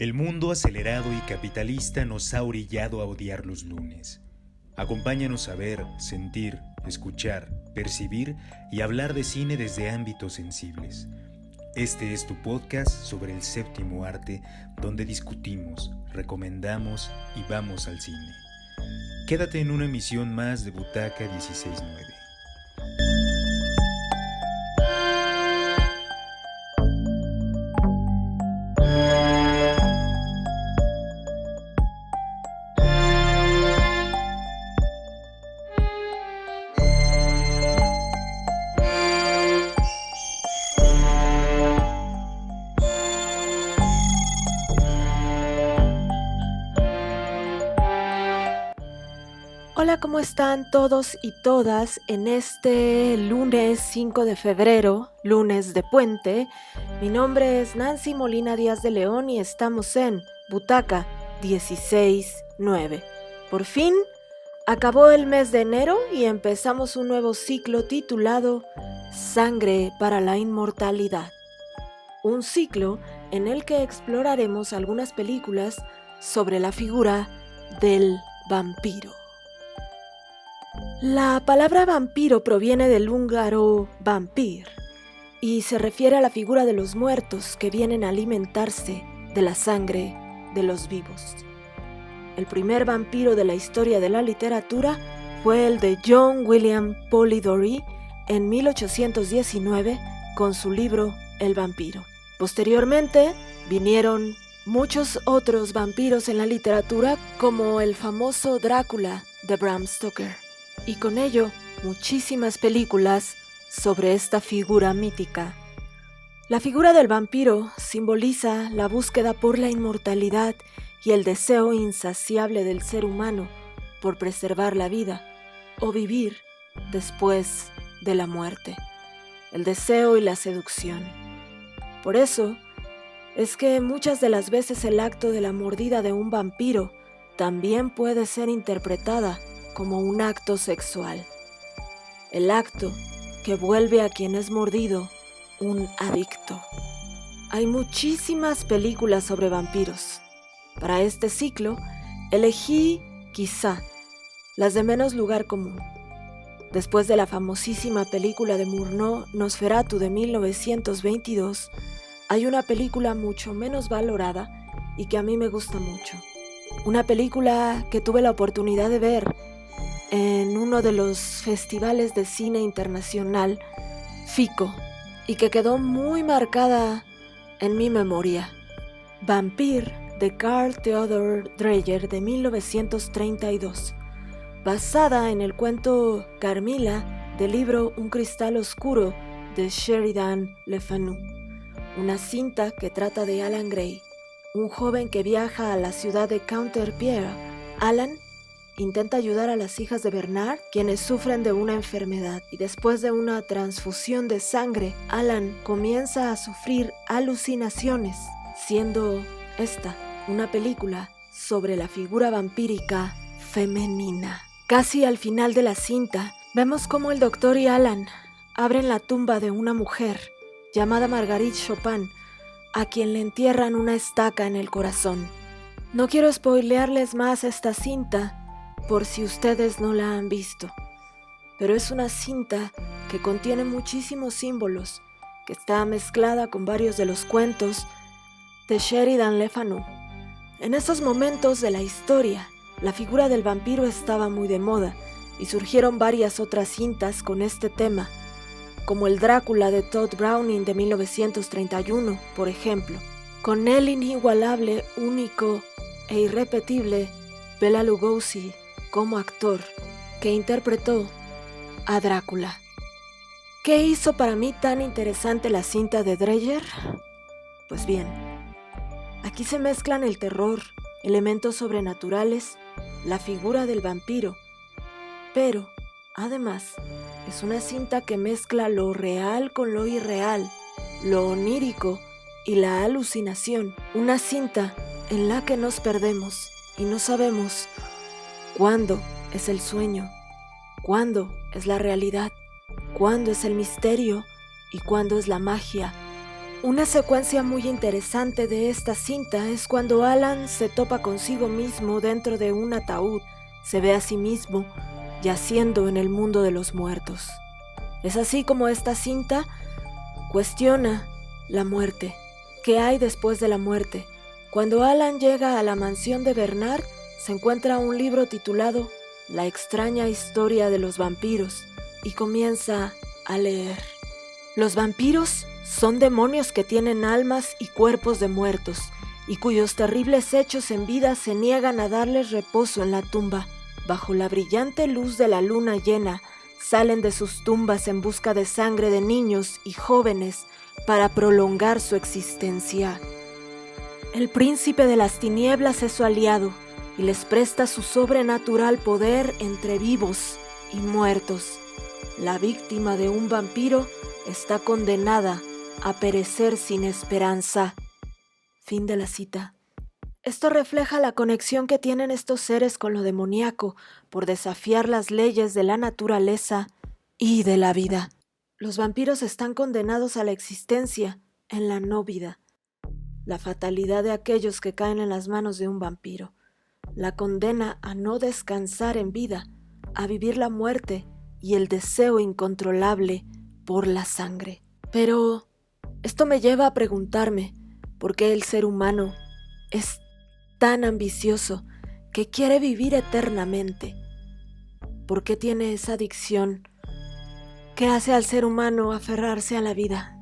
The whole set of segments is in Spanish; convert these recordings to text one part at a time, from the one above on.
El mundo acelerado y capitalista nos ha orillado a odiar los lunes. Acompáñanos a ver, sentir, escuchar, percibir y hablar de cine desde ámbitos sensibles. Este es tu podcast sobre el séptimo arte, donde discutimos, recomendamos y vamos al cine. Quédate en una emisión más de Butaca 16-9. Hola, ¿cómo están todos y todas en este lunes 5 de febrero, lunes de puente? Mi nombre es Nancy Molina Díaz de León y estamos en Butaca 16-9. Por fin, acabó el mes de enero y empezamos un nuevo ciclo titulado Sangre para la Inmortalidad. Un ciclo en el que exploraremos algunas películas sobre la figura del vampiro. La palabra vampiro proviene del húngaro vampir y se refiere a la figura de los muertos que vienen a alimentarse de la sangre de los vivos. El primer vampiro de la historia de la literatura fue el de John William Polidori en 1819 con su libro El vampiro. Posteriormente vinieron muchos otros vampiros en la literatura, como el famoso Drácula de Bram Stoker. Y con ello, muchísimas películas sobre esta figura mítica. La figura del vampiro simboliza la búsqueda por la inmortalidad y el deseo insaciable del ser humano por preservar la vida o vivir después de la muerte. El deseo y la seducción. Por eso, es que muchas de las veces el acto de la mordida de un vampiro también puede ser interpretada como un acto sexual. El acto que vuelve a quien es mordido un adicto. Hay muchísimas películas sobre vampiros. Para este ciclo, elegí, quizá, las de menos lugar común. Después de la famosísima película de Murnau, Nosferatu de 1922, hay una película mucho menos valorada y que a mí me gusta mucho. Una película que tuve la oportunidad de ver en uno de los festivales de cine internacional, FICO, y que quedó muy marcada en mi memoria. Vampir, de Carl Theodor Dreyer de 1932, basada en el cuento Carmilla del libro Un cristal oscuro de Sheridan Le Fanu, una cinta que trata de Alan Gray, un joven que viaja a la ciudad de Counterpierre. Alan intenta ayudar a las hijas de Bernard, quienes sufren de una enfermedad, y después de una transfusión de sangre, Alan comienza a sufrir alucinaciones, siendo esta una película sobre la figura vampírica femenina. Casi al final de la cinta, vemos cómo el doctor y Alan abren la tumba de una mujer llamada Marguerite Chopin, a quien le entierran una estaca en el corazón. No quiero spoilearles más esta cinta, por si ustedes no la han visto, pero es una cinta que contiene muchísimos símbolos, que está mezclada con varios de los cuentos de Sheridan Le Fanu. En esos momentos de la historia, la figura del vampiro estaba muy de moda y surgieron varias otras cintas con este tema, como el Drácula de Todd Browning de 1931, por ejemplo, con el inigualable, único e irrepetible Bela Lugosi como actor que interpretó a Drácula. ¿Qué hizo para mí tan interesante la cinta de Dreyer? Pues bien, aquí se mezclan el terror, elementos sobrenaturales, la figura del vampiro, pero además es una cinta que mezcla lo real con lo irreal, lo onírico y la alucinación. Una cinta en la que nos perdemos y no sabemos cuándo es el sueño, cuándo es la realidad, cuándo es el misterio y cuándo es la magia Una secuencia muy interesante de esta cinta es cuando Alan se topa consigo mismo dentro de un ataúd. Se ve a sí mismo yaciendo en el mundo de los muertos. Es así como esta cinta cuestiona la muerte. ¿Qué hay después de la muerte? Cuando Alan llega a la mansión de Bernard, se encuentra un libro titulado La extraña historia de los vampiros y comienza a leer. Los vampiros son demonios que tienen almas y cuerpos de muertos y cuyos terribles hechos en vida se niegan a darles reposo en la tumba. Bajo la brillante luz de la luna llena, salen de sus tumbas en busca de sangre de niños y jóvenes para prolongar su existencia. El príncipe de las tinieblas es su aliado y les presta su sobrenatural poder entre vivos y muertos. La víctima de un vampiro está condenada a perecer sin esperanza. Fin de la cita. Esto refleja la conexión que tienen estos seres con lo demoníaco por desafiar las leyes de la naturaleza y de la vida. Los vampiros están condenados a la existencia en la no vida. La fatalidad de aquellos que caen en las manos de un vampiro. La condena a no descansar en vida, a vivir la muerte y el deseo incontrolable por la sangre. Pero esto me lleva a preguntarme por qué el ser humano es tan ambicioso que quiere vivir eternamente. ¿Por qué tiene esa adicción que hace al ser humano aferrarse a la vida?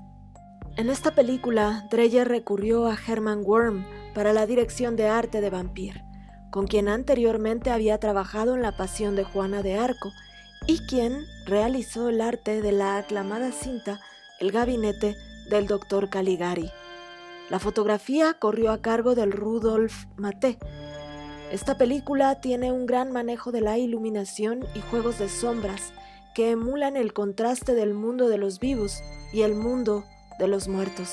En esta película, Dreyer recurrió a Herman Worm para la dirección de arte de Vampir, con quien anteriormente había trabajado en La Pasión de Juana de Arco y quien realizó el arte de la aclamada cinta El gabinete del Dr. Caligari. La fotografía corrió a cargo del Rudolf Maté. Esta película tiene un gran manejo de la iluminación y juegos de sombras que emulan el contraste del mundo de los vivos y el mundo de los muertos.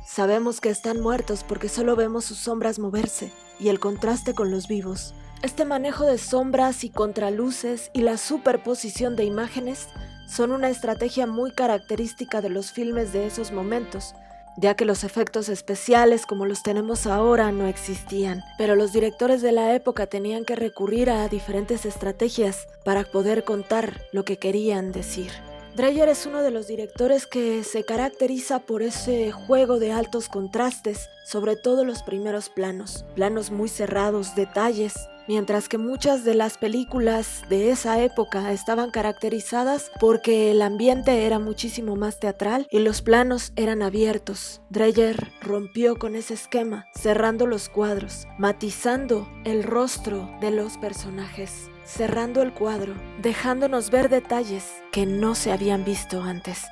Sabemos que están muertos porque solo vemos sus sombras moverse y el contraste con los vivos. Este manejo de sombras y contraluces y la superposición de imágenes son una estrategia muy característica de los filmes de esos momentos, ya que los efectos especiales como los tenemos ahora no existían, pero los directores de la época tenían que recurrir a diferentes estrategias para poder contar lo que querían decir. Dreyer es uno de los directores que se caracteriza por ese juego de altos contrastes, sobre todo los primeros planos muy cerrados, detalles, mientras que muchas de las películas de esa época estaban caracterizadas porque el ambiente era muchísimo más teatral y los planos eran abiertos. Dreyer rompió con ese esquema, cerrando los cuadros, matizando el rostro de los personajes, cerrando el cuadro, dejándonos ver detalles que no se habían visto antes,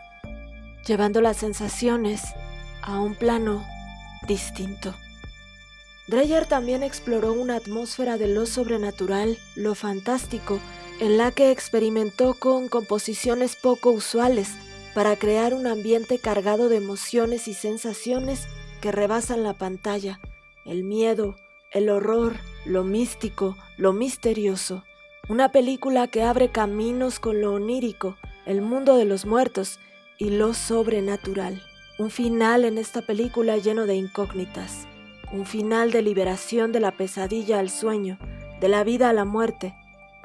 llevando las sensaciones a un plano distinto. Dreyer también exploró una atmósfera de lo sobrenatural, lo fantástico, en la que experimentó con composiciones poco usuales para crear un ambiente cargado de emociones y sensaciones que rebasan la pantalla, el miedo, el horror, lo místico, lo misterioso. Una película que abre caminos con lo onírico, el mundo de los muertos y lo sobrenatural. Un final en esta película lleno de incógnitas. Un final de liberación de la pesadilla al sueño, de la vida a la muerte,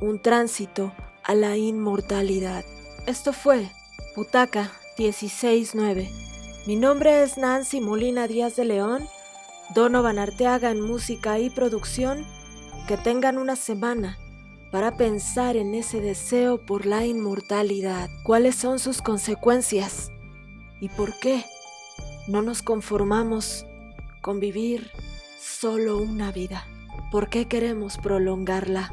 un tránsito a la inmortalidad. Esto fue Butaca 169. Mi nombre es Nancy Molina Díaz de León, Donovan Arteaga en música y producción. Que tengan una semana para pensar en ese deseo por la inmortalidad. ¿Cuáles son sus consecuencias? ¿Y por qué no nos conformamos con vivir solo una vida? ¿Por qué queremos prolongarla?